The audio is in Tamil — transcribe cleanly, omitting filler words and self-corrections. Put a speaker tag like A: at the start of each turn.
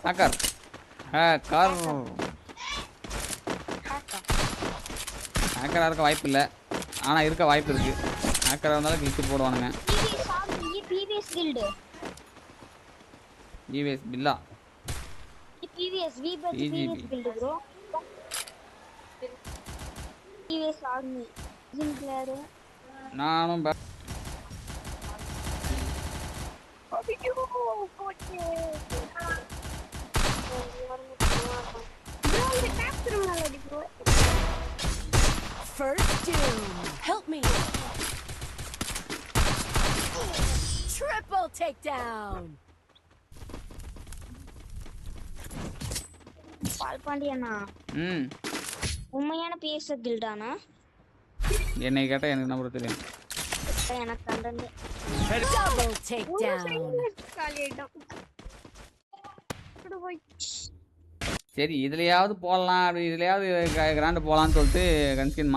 A: ஹேக்கர் ஹேக்கர் ஹேக்கராக இருக்க வாய்ப்பு இல்லை, ஆனால் இருக்க வாய்ப்பு இருக்கு. ஹேக்கராக இருந்தாலும் கிளிச்சு போடுவானுங்க. ஜிவிஎஸ் பில்லா நானும்
B: First doom. Help me. Triple takedown.
C: பால்பாண்டியனா உண்மையான பிஎஸ் கில்டானா?
A: என்னை கேட்டா எனக்கு நம்பர் தெரியும்.
C: எனக்கு கண்டென்ட்
B: Double takedown.
A: சரி இதுலயாவது போடலாம், அப்படி இதுலயாவது கிராண்ட் போடலாம்னு சொல்லிட்டு கன்ஸ்கின்